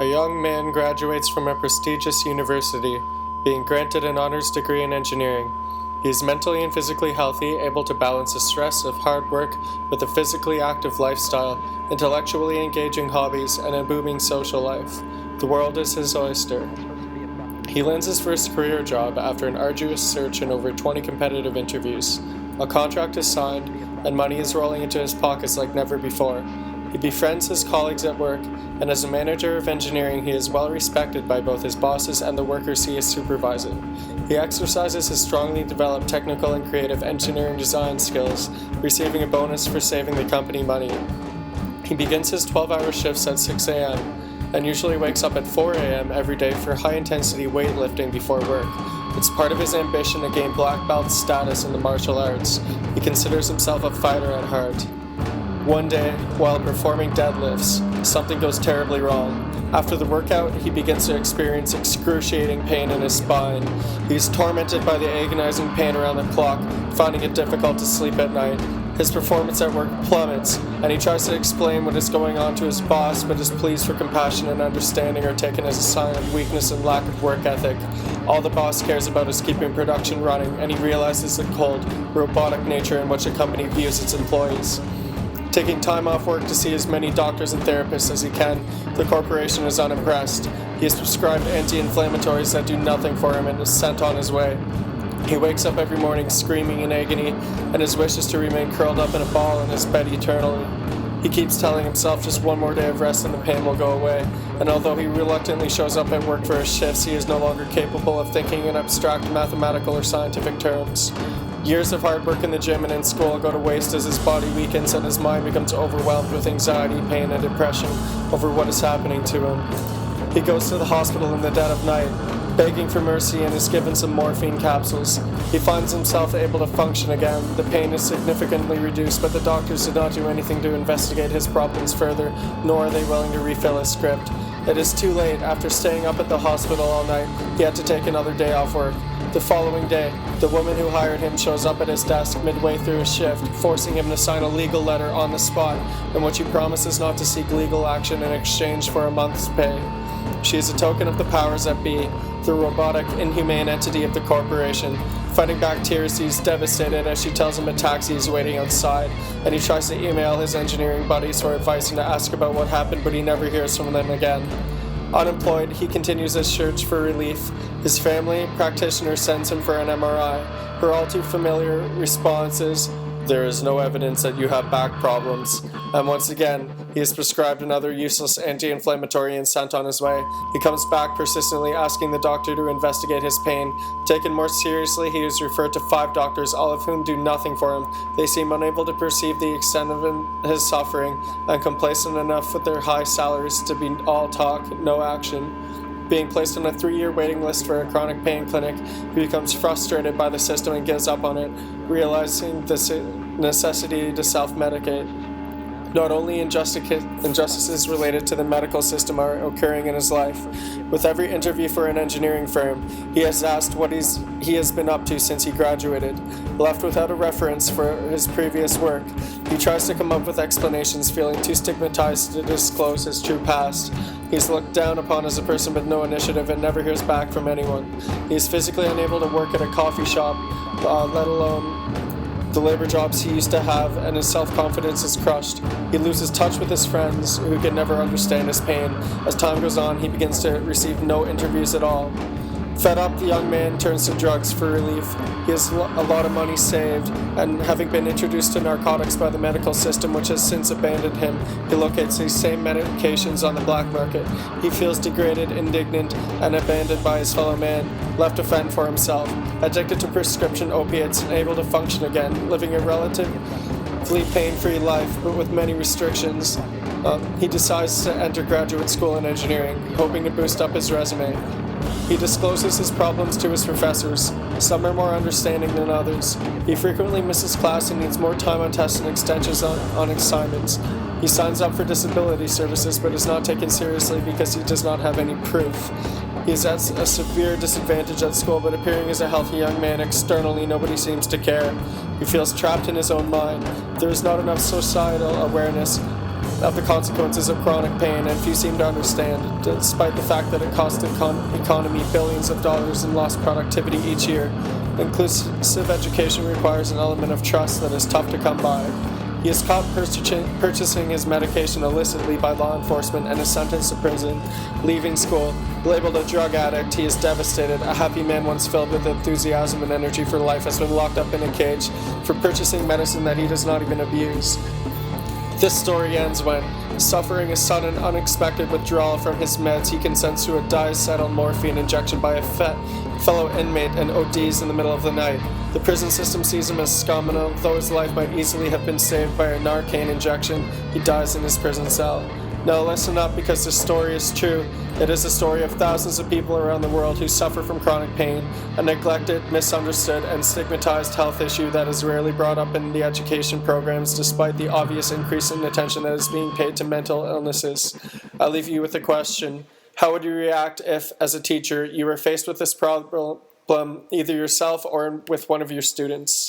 A young man graduates from a prestigious university, being granted an honors degree in engineering. He is mentally and physically healthy, able to balance the stress of hard work with a physically active lifestyle, intellectually engaging hobbies, and a booming social life. The world is his oyster. He lands his first career job after an arduous search and over 20 competitive interviews. A contract is signed, and money is rolling into his pockets like never before. He befriends his colleagues at work, and as a manager of engineering, he is well respected by both his bosses and the workers he is supervising. He exercises his strongly developed technical and creative engineering design skills, receiving a bonus for saving the company money. He begins his 12-hour shifts at 6 a.m. and usually wakes up at 4 a.m. every day for high-intensity weightlifting before work. It's part of his ambition to gain black belt status in the martial arts. He considers himself a fighter at heart. One day, while performing deadlifts, something goes terribly wrong. After the workout, he begins to experience excruciating pain in his spine. He's tormented by the agonizing pain around the clock, finding it difficult to sleep at night. His performance at work plummets, and he tries to explain what is going on to his boss, but his pleas for compassion and understanding are taken as a sign of weakness and lack of work ethic. All the boss cares about is keeping production running, and he realizes the cold, robotic nature in which the company views its employees. Taking time off work to see as many doctors and therapists as he can, the corporation is unimpressed. He is prescribed anti-inflammatories that do nothing for him and is sent on his way. He wakes up every morning screaming in agony, and his wish is to remain curled up in a ball in his bed eternally. He keeps telling himself just one more day of rest and the pain will go away, and although he reluctantly shows up at work for his shifts, he is no longer capable of thinking in abstract mathematical or scientific terms. Years of hard work in the gym and in school go to waste as his body weakens and his mind becomes overwhelmed with anxiety, pain, and depression over what is happening to him. He goes to the hospital in the dead of night, begging for mercy, and is given some morphine capsules. He finds himself able to function again. The pain is significantly reduced, but the doctors did not do anything to investigate his problems further, nor are they willing to refill his script. It is too late. After staying up at the hospital all night, he had to take another day off work. The following day, the woman who hired him shows up at his desk midway through his shift, forcing him to sign a legal letter on the spot, in which he promises not to seek legal action in exchange for a month's pay. She is a token of the powers that be, the robotic, inhumane entity of the corporation. Fighting back tears, he's devastated as she tells him a taxi is waiting outside, and he tries to email his engineering buddies for advice and to ask about what happened, but he never hears from them again. Unemployed, he continues his search for relief. His family practitioner sends him for an MRI. Her all too familiar response is, "There is no evidence that you have back problems." And once again, he is prescribed another useless anti-inflammatory and sent on his way. He comes back persistently asking the doctor to investigate his pain. Taken more seriously, he is referred to 5 doctors, all of whom do nothing for him. They seem unable to perceive the extent of his suffering and complacent enough with their high salaries to be all talk, no action. Being placed on a 3-year waiting list for a chronic pain clinic, he becomes frustrated by the system and gives up on it, realizing the necessity to self-medicate. Not only injustices related to the medical system are occurring in his life. With every interview for an engineering firm, he has asked what he has been up to since he graduated. Left without a reference for his previous work, he tries to come up with explanations, feeling too stigmatized to disclose his true past. He's looked down upon as a person with no initiative and never hears back from anyone. He is physically unable to work at a coffee shop, let alone the labor jobs he used to have, and his self-confidence is crushed. He loses touch with his friends, who can never understand his pain. As time goes on, he begins to receive no interviews at all. Fed up, the young man turns to drugs for relief. He has a lot of money saved, and having been introduced to narcotics by the medical system, which has since abandoned him, he locates these same medications on the black market. He feels degraded, indignant, and abandoned by his fellow man, left to fend for himself, addicted to prescription opiates, and able to function again, living a relatively pain-free life, but with many restrictions. He decides to enter graduate school in engineering, hoping to boost up his resume. He discloses his problems to his professors. Some are more understanding than others. He frequently misses class and needs more time on tests and extensions on assignments. He signs up for disability services but is not taken seriously because he does not have any proof. He is at a severe disadvantage at school, but appearing as a healthy young man externally, nobody seems to care. He feels trapped in his own mind. There is not enough societal awareness of the consequences of chronic pain, and few seem to understand, despite the fact that it costs the economy billions of dollars in lost productivity each year. Inclusive education requires an element of trust that is tough to come by. He is caught purchasing his medication illicitly by law enforcement and is sentenced to prison. Leaving school, labeled a drug addict, he is devastated. A happy man once filled with enthusiasm and energy for life has been locked up in a cage for purchasing medicine that he does not even abuse. This story ends when, suffering a sudden, unexpected withdrawal from his meds, he consents to a diacetyl morphine injection by a fellow inmate and ODs in the middle of the night. The prison system sees him as scum, and although his life might easily have been saved by a Narcan injection, he dies in his prison cell. Now listen up, because this story is true. It is the story of thousands of people around the world who suffer from chronic pain, a neglected, misunderstood, and stigmatized health issue that is rarely brought up in the education programs despite the obvious increase in attention that is being paid to mental illnesses. I leave you with a question. How would you react if, as a teacher, you were faced with this problem either yourself or with one of your students?